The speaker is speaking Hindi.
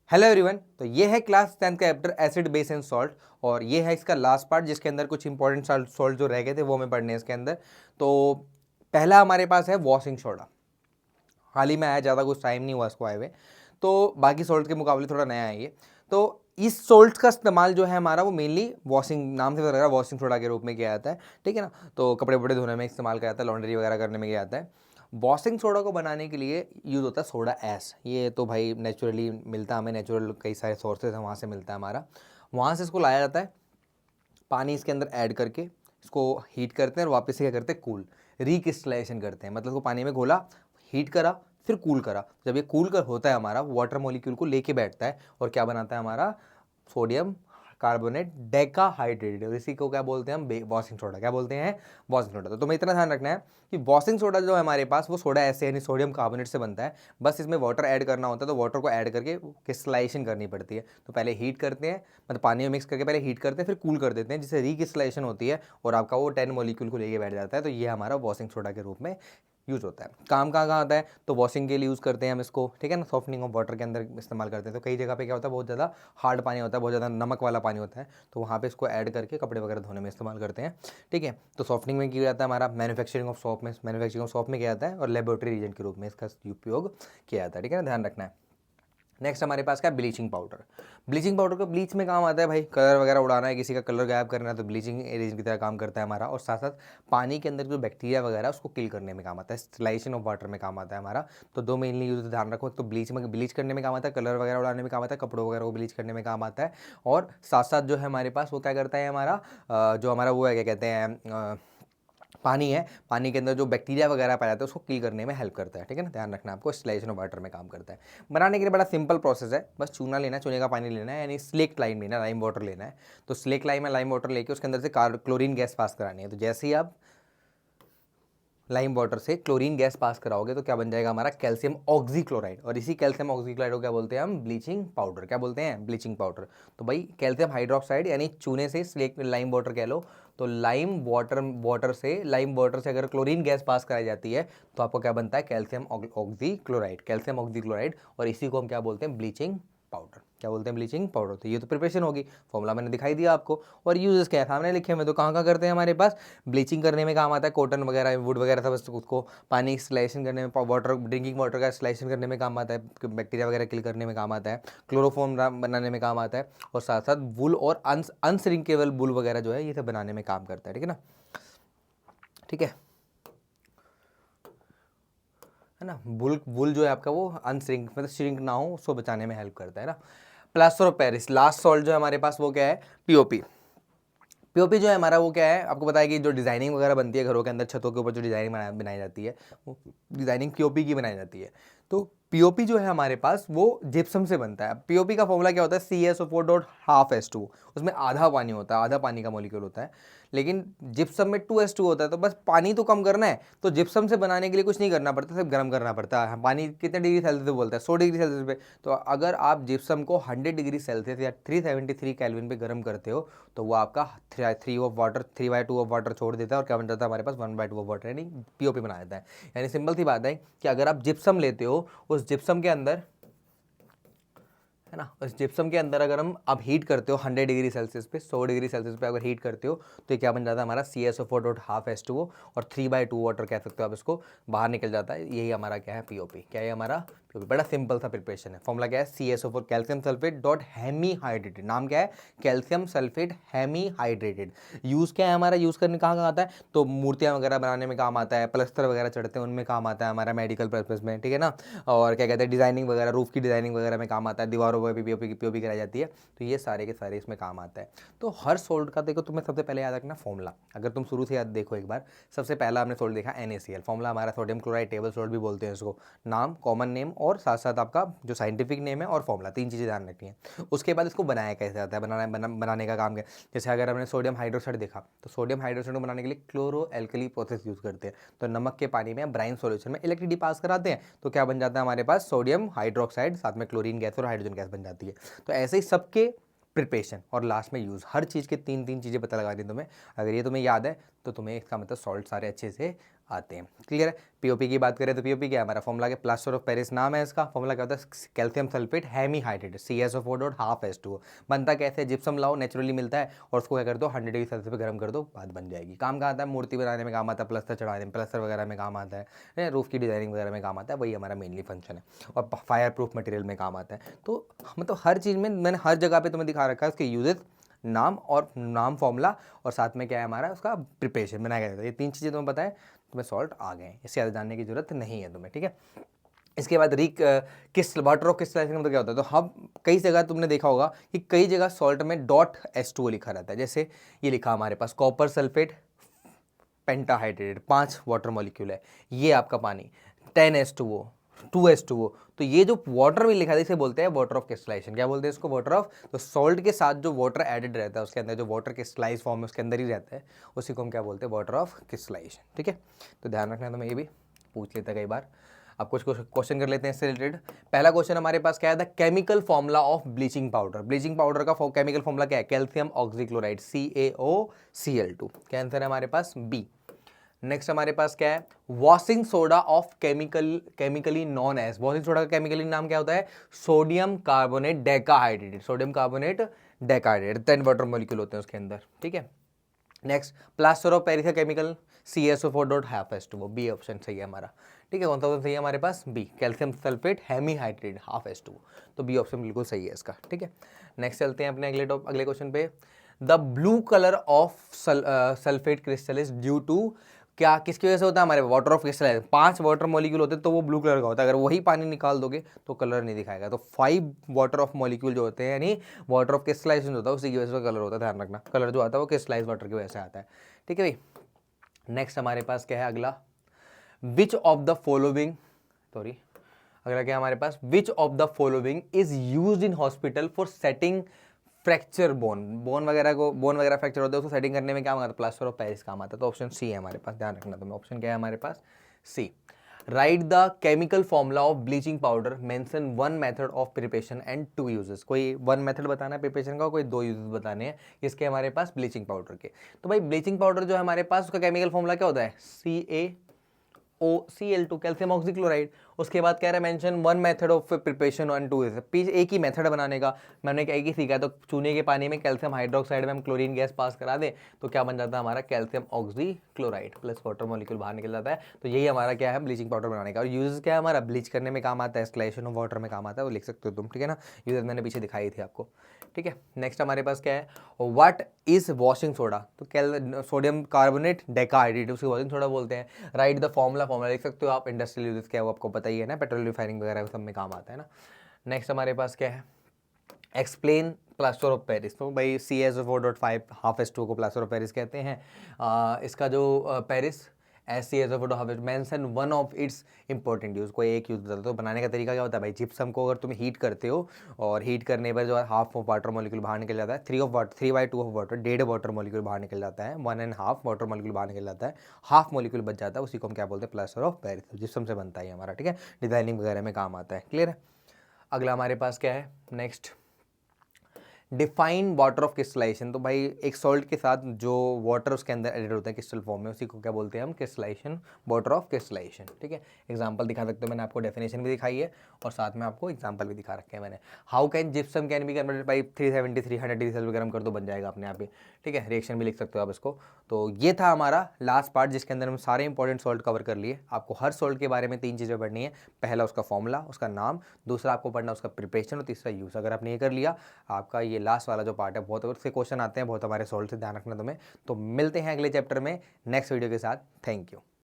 Hello everyone. तो ये है क्लास 10th का chapter acid base and salt और ये है इसका लास्ट पार्ट जिसके अंदर कुछ इंपॉर्टेंट सॉल्ट जो रह गए थे वो हमें पढ़ने हैं इसके अंदर। तो पहला हमारे पास है वॉशिंग सोडा। हाल ही में आया, ज़्यादा कुछ टाइम नहीं हुआ इसको आए हुए, तो बाकी सॉल्ट के मुकाबले थोड़ा नया है ये। तो इस सॉल्ट का इस्तेमाल जो है हमारा वो मेनली वॉशिंग, नाम से पता लग रहा है वॉशिंग सोडा के रूप में किया जाता है, ठीक है ना। तो कपड़े वपड़े धोने में इस्तेमाल किया जाता है, लॉन्ड्री वगैरह करने में किया जाता है। वॉशिंग सोडा को बनाने के लिए यूज़ होता है सोडा ऐश। ये तो भाई नेचुरली मिलता है हमें, नेचुरल कई सारे सोर्सेज हैं वहाँ से मिलता है हमारा। वहाँ से इसको लाया जाता है, पानी इसके अंदर ऐड करके इसको हीट करते हैं और वापस से क्या करते हैं, कूल रिक्रिस्टलाइजेशन करते हैं। मतलब इसको पानी में घोला, हीट करा, फिर कूल करा। जब ये कूल कर होता है हमारा, वाटर मॉलिक्यूल को लेके बैठता है और क्या बनाता है हमारा सोडियम कार्बोनेट डेकाहाइड्रेटेड। और इसी को क्या बोलते हैं हम, वॉशिंग सोडा। क्या बोलते हैं, वॉशिंग सोडा। तो तुम्हें इतना ध्यान रखना है कि वॉशिंग सोडा जो है हमारे पास वो सोडा ऐसे यानी सोडियम कार्बोनेट से बनता है। बस इसमें वाटर ऐड करना होता है, तो वाटर को ऐड करके क्रिस्टलाइजेशन करनी पड़ती है। तो पहले हीट करते हैं, मतलब पानी में मिक्स करके पहले हीट करते हैं, फिर कूल कर देते हैं, जिससे रिक्रिस्टलाइजेशन होती है और आपका वो 10 मॉलिक्यूल को लेके बैठ जाता है। तो ये हमारा वॉशिंग सोडा के रूप में यूज़ होता है। काम कहाँ कहाँ आता है, तो वॉशिंग के लिए यूज़ करते हैं हम इसको, ठीक है ना। सॉफ्टनिंग ऑफ वाटर के अंदर इस्तेमाल करते हैं। तो कई जगह पे क्या होता है, बहुत ज़्यादा हार्ड पानी होता है, बहुत ज़्यादा नमक वाला पानी होता है, तो वहाँ पे इसको ऐड करके कपड़े वगैरह धोने में इस्तेमाल करते हैं, ठीक है। तो सॉफ्टनिंग में किया जाता है हमारा, मैन्युफैक्चरिंग ऑफ सॉप में, मैन्युफैक्चरिंग ऑफ सॉप में किया जाता है, और लेबोरेटरी रीजन के रूप में इसका उपयोग किया जाता है, ठीक है ना, ध्यान रखना है। नेक्स्ट हमारे पास क्या, ब्लीचिंग पाउडर। ब्लीचिंग पाउडर का ब्लीच में काम आता है भाई, कलर वगैरह उड़ाना है, किसी का कलर गायब करना है, तो ब्लीचिंग एजेंट की तरह काम करता है हमारा। और साथ साथ पानी के अंदर जो बैक्टीरिया वगैरह उसको किल करने में काम आता है, स्टरलाइजेशन ऑफ वाटर में काम आता है हमारा। तो दो मेनली यूज ध्यान रखो, तो ब्लीच करने में काम आता है, कलर वगैरह उड़ाने में काम आता है, कपड़ों वगैरह को ब्लीच करने में काम आता है। और साथ साथ जो है हमारे पास वो क्या करता है हमारा, जो हमारा वो है क्या कहते हैं, पानी है, पानी के अंदर जो बैक्टीरिया वगैरह पाया जाता है उसको किल करने में हेल्प करता है, ठीक है ना, ध्यान रखना आपको। स्टरलाइजेशन ऑफ वाटर में काम करता है। बनाने के लिए बड़ा सिंपल प्रोसेस है, बस चूना लेना है, चूने का पानी लेना है, यानी स्लेक लाइम लेना है, लाइम वाटर लेना है। तो स्लेक लाइम में लाइम वाटर लेके उसके अंदर से क्लोरीन गैस पास करानी है। तो जैसे ही आप लाइम वाटर से क्लोरीन गैस पास कराओगे तो क्या बन जाएगा हमारा, कैल्शियम ऑक्सीक्लोराइड। और इसी कैल्शियम ऑक्सीक्लोराइड को क्या बोलते हैं हम, ब्लीचिंग पाउडर। क्या बोलते हैं, ब्लीचिंग पाउडर। तो भाई कैल्शियम हाइड्रोक्साइड यानी चूने से स्लेक लाइम वाटर कह लो, तो लाइम वाटर से अगर क्लोरीन गैस पास कराई जाती है तो आपको क्या बनता है, कैल्शियम ऑक्सीक्लोराइड, कैल्शियम ऑक्सीक्लोराइड। और इसी को हम क्या बोलते हैं, ब्लीचिंग पाउडर। क्या बोलते हैं, ब्लीचिंग पाउडर। तो ये तो प्रिपरेशन होगी, फॉर्मूला मैंने दिखाई दिया आपको। और यूजेस क्या है सामने लिखे हुए, तो कहाँ कहाँ करते हैं हमारे पास, ब्लीचिंग करने में काम आता है, कॉटन वगैरह वुड वगैरह सब उसको पानी स्लाइसिंग करने में, वाटर ड्रिंकिंग वाटर का स्लाइसिंग करने में काम आता है, बैक्टीरिया वगैरह किल करने में काम आता है, क्लोरोफॉर्म बनाने में काम आता है, और साथ साथ वुल और अनश्रिंकेबल वुल वगैरह जो है ये सब बनाने में काम करता है, ठीक है ना, ठीक है ना। वुल वुल जो है आपका वो अनश्रिंक, मतलब श्रिंक ना हो, उसको बचाने में हेल्प करता है ना। Plaster of Paris, last salt जो है हमारे पास वो क्या है, पीओपी। पीओपी जो है हमारा वो क्या है, आपको पता है कि जो डिज़ाइनिंग वगैरह बनती है घरों के अंदर, छतों के ऊपर जो डिज़ाइनिंग बनाई जाती है वो डिज़ाइनिंग पीओपी की बनाई जाती है। तो पीओपी जो है हमारे पास वो जिप्सम से बनता है। पीओपी का फॉर्मूला क्या होता है, CaSO4.12H2। उसमें आधा पानी होता है, आधा पानी का मॉलिक्यूल होता है। लेकिन जिप्सम में 2H2 होता है, तो बस पानी तो कम करना है, तो जिप्सम से बनाने के लिए कुछ नहीं करना पड़ता, सिर्फ गर्म करना पड़ता है। पानी कितने डिग्री सेल्सियस पे बोलता है, 100 डिग्री सेल्सियस पे। तो अगर आप जिप्सम को 100 डिग्री सेल्सियस या 373 केल्विन पे गर्म करते हो तो वो आपका 3/2 ऑफ वाटर छोड़ देता है, और क्या बन जाता है हमारे पास, 1/2 ऑफ वाटर, यानी पीओपी बना देता है। यानी सिंपल सी बात है कि अगर आप जिप्सम लेते हो, उस जिप्सम के अंदर, है ना, उस जिप्सम के अंदर अगर हम अब हीट करते हो 100 डिग्री सेल्सियस पे, 100 डिग्री सेल्सियस पे अगर हीट करते हो तो ये क्या बन जाता है हमारा, CaSO4.12H2O, और 3/2 वाटर कह सकते हो आप इसको, बाहर निकल जाता है। यही हमारा क्या है, पीओपी। क्या है हमारा पीओपी, बड़ा सिंपल सा प्रिपरेशन है। फॉर्मूला क्या है, CaSO4 calcium sulphate dot hemi hydrated. नाम क्या है, calcium sulphate hemi hydrated. Use क्या है हमारा, यूज़ करने कहाँ कहाँ आता है, तो मूर्तियाँ वगैरह बनाने में काम आता है, प्लस्तर वगैरह चढ़ते हैं उनमें काम आता है हमारा, मेडिकल पर्पज़ में, ठीक है ना। और क्या कहते हैं, डिज़ाइनिंग वगैरह, रूफ की डिज़ाइनिंग वगैरह में काम आता है, दीवारों पर पीओपी कराई जाती है। तो ये सारे के सारे इसमें काम आता है। तो हर सोल्ट का देखो, तुम्हें सबसे पहले याद रखना फॉर्मूला। अगर तुम शुरू से याद देखो एक बार, सबसे पहला हमने सोल्ट देखा NaCl, फॉर्मूला हमारा सोडियम क्लोराइड, टेबल सोल्ट भी बोलते हैं इसको, नाम, कॉमन नेम, और साथ साथ आपका जो साइंटिफिक नेम है और फॉर्मूला, तीन चीज़ें ध्यान रखनी है। उसके बाद इसको बनाया कैसे जाता है, बनाने का काम क्या, जैसे अगर हमने सोडियम हाइड्रोक्साइड देखा, तो सोडियम हाइड्रोक्साइड को बनाने के लिए क्लोरो एल्कली प्रोसेस यूज़ करते हैं। तो नमक के पानी में ब्राइन सॉल्यूशन में इलेक्ट्रिसिटी पास कराते हैं, तो क्या बन जाता है हमारे पास, सोडियम हाइड्रोक्साइड, साथ में क्लोरीन गैस और हाइड्रोजन गैस बन जाती है। तो ऐसे ही सबके प्रिपरेशन और लास्ट में यूज़, हर चीज़ के तीन तीन चीज़ें पता लगानी तुम्हें। अगर ये तुम्हें याद है तो तुम्हें इसका मतलब सॉल्ट सारे अच्छे से आते हैं। क्लियर है। पीओपी की बात करें तो पीओपी क्या है हमारा फॉर्मूला के प्लास्टर ऑफ पेरिस नाम है इसका। फॉर्मूला क्या होता है calcium sulphate hemihydrate CaSO4 dot half H2O। बनता कैसे है जिप्सम लाओ नेचुरली मिलता है और उसको क्या कर दो 100 डिग्री सेल्सियस पे गर्म कर दो बात बन जाएगी। काम कहाँ आता है मूर्ति बनाने में काम आता है, प्लस्तर चढ़ाने में, प्लस्तर वगैरह में काम आता है, रूफ की डिजाइनिंग वगैरह में काम आता है, वही हमारा मेनली फंक्शन है और फायर प्रूफ मटेरियल में काम आता है। तो मतलब हर चीज़ में मैंने हर जगह पे तुम्हें दिखा रखा है उसके यूजेस, नाम और नाम फॉर्मूला और साथ में क्या है हमारा उसका प्रिपरेशन बनाया गया था। ये 3 चीज़ें तुम्हें पता है तुम्हें सॉल्ट आ गए, इससे ज़्यादा जानने की जरूरत नहीं है तुम्हें। ठीक है। इसके बाद किस वाटर ऑफ क्रिस्टलाइजेशन का मतलब क्या होता है, तो हम कई जगह तुमने देखा होगा कि कई जगह सॉल्ट में डॉट H2O लिखा रहता है। जैसे ये लिखा हमारे पास copper sulphate pentahydrate 5 water molecule है, ये आपका पानी 10H2O 2H2O। तो ये जो वाटर में लिखा है इसे बोलते हैं वाटर ऑफ क्रिस्टलाइजेशन। क्या बोलते हैं इसको वाटर ऑफ। तो सॉल्ट के साथ जो वाटर एडेड रहता है उसके अंदर जो वाटर क्रिस्टलाइज फॉर्म में उसके अंदर ही रहता है उसी को हम क्या बोलते हैं वाटर ऑफ क्रिस्टलाइजेशन। ठीक है। तो ध्यान रखना तो मैं ये भी पूछ लेता कई बार। अब कुछ क्वेश्चन कर लेते हैं इससे रिलेटेड। पहला क्वेश्चन हमारे पास क्या है the chemical formula of bleaching powder. Bleaching powder का केमिकल फॉर्मूला क्या है कैल्शियम ऑक्सीक्लोराइड CaOCl2। क्या आंसर है हमारे पास बी। नेक्स्ट हमारे पास क्या है washing soda of chemically known as. Washing soda का केमिकली नाम क्या होता है sodium carbonate decahydrate. Sodium carbonate decahydrate 10 water molecule होते हैं उसके अंदर। ठीक है। नेक्स्ट प्लास्टर ऑफ पेरिस का chemical CaSO4 dot half H2O। B option सही है हमारा। ठीक है। कौन सा ऑप्शन सही है हमारे पास B calcium sulphate hemihydrate half H2O। तो बी ऑप्शन बिल्कुल सही है इसका। ठीक है। नेक्स्ट चलते हैं अपने अगले क्वेश्चन पे। The blue colour of sulphate crystal is due to क्या किसकी वजह से होता है हमारे water of crystal. 5 water molecule होते हैं तो वो ब्लू कलर का होता है। अगर वही पानी निकाल दोगे तो कलर नहीं दिखाएगा। तो 5 वाटर ऑफ मॉलिक्यूल जो होते हैं यानी वाटर ऑफ क्रिस्टलाइजेशन होता है उसी की वजह से कलर होता है। ध्यान रखना कलर जो आता है वो क्रिस्टलाइज वाटर की वजह से आता है। ठीक है भाई। नेक्स्ट हमारे पास क्या है अगला विच ऑफ द फॉलोइंग अगला क्या हमारे पास which of the following is used in hospital for setting fracture bone वगैरह फ्रैक्चर होता है उसको सेटिंग करने में क्या आता है प्लास्टर ऑफ पेरिस काम आता है। तो ऑप्शन सी है हमारे पास। ध्यान रखना तो ऑप्शन क्या है हमारे पास C. Right the chemical formula of bleaching powder mention 1 method of preparation and 2 uses. कोई 1 मेथड बताना है प्रिपरेशन का कोई 2 यूजेस बताने हैं इसके हमारे पास ब्लीचिंग पाउडर के। तो भाई ब्लीचिंग पाउडर जो है हमारे पास उसका केमिकल फॉर्मूला क्या होता है CaOCl2 कैल्शियम ऑक्सीक्लोराइड। उसके बाद कह रहा है mention 1 method of preparation and 2 एक ही मेथड बनाने का मैंने क्या एक ही सीखा है। तो चूने के पानी में कैल्शियम हाइड्रोक्साइड में हम क्लोरीन गैस पास करा दें तो क्या बन जाता है हमारा calcium oxychloride plus water molecule बाहर निकल जाता है। तो यही हमारा क्या है ब्लीचिंग पाउडर बनाने का। और यूजेस क्या है हमारा ब्लीच करने में काम आता है एक्सक्लेशन ऑफ वाटर में काम आता है वो लिख सकते हो तुम। ठीक है ना। यूजेस मैंने पीछे दिखाई थी आपको। ठीक है। नेक्स्ट हमारे पास क्या है व्हाट इज वॉशिंग सोडा। तो सोडियम कार्बोनेट डेकाहाइड्रेट उसको वॉशिंग सोडा बोलते हैं। राइट द फॉर्मूला लिख सकते हो आप। इंडस्ट्रियल यूजेस क्या है वो आपको पता ही है ना पेट्रोल रिफाइनिंग वगैरह सब में काम आता है ना। नेक्स्ट हमारे पास क्या है एक्सप्लेन प्लास्टर ऑफ पेरिस। तो भाई CaSO4 डॉट 5 हाफ H2O को प्लास्टर ऑफ पेरिस कहते हैं। इसका जो Paris CaSO4 half mention 1 of its important use कोई एक यूज बताता है। तो बनाने का तरीका क्या होता है भाई जिप्सम को अगर तुम हीट करते हो और हीट करने पर जो है हाफ ऑफ वाटर मॉलिक्यूल बाहर निकल जाता है 3/2 ऑफ वाटर 1.5 वाटर मॉलिक्यूल बाहर निकल जाता है 1.5 वाटर मॉलिक्यूल बाहर निकल जाता है हाफ मॉलिक्यूल बच जाता है उसी को हम क्या बोलते हैं प्लास्टर ऑफ पेरिस जिप्सम से बनता है हमारा। ठीक है। डिजाइनिंग वगैरह में काम आता है। क्लियर है। अगला हमारे पास क्या है next define water of crystallisation. तो भाई एक सॉल्ट के साथ जो वाटर उसके अंदर एडेड होता है क्रिस्टल फॉर्म में उसी को क्या बोलते हैं हम क्रिस्टलाइजेशन वाटर ऑफ क्रिस्टलाइजेशन। ठीक है। एग्जांपल दिखा सकते हो मैंने आपको डेफिनेशन भी दिखाई है और साथ में आपको एग्जांपल भी दिखा रखे हैं मैंने। How can gypsum can be converted by 370-300 degree Celsius गर्म कर दो बन जाएगा अपने आप ही। ठीक है। रिएक्शन भी लिख सकते हो आप इसको। तो ये था हमारा लास्ट पार्ट जिसके अंदर हम सारे इंपॉर्टेंट सॉल्ट कवर कर लिए। आपको हर सॉल्ट के बारे में 3 चीज़ें पढ़नी है। पहला उसका फॉर्मूला उसका नाम, दूसरा आपको पढ़ना उसका प्रिपरेशन और तीसरा यूज़। अगर आपने ये कर लिया आपका ये लास्ट वाला जो पार्ट है बहुत से क्वेश्चन आते हैं बहुत हमारे सॉल्ट से ध्यान रखना तुम्हें। तो मिलते हैं अगले चैप्टर में नेक्स्ट वीडियो के साथ। Thank you.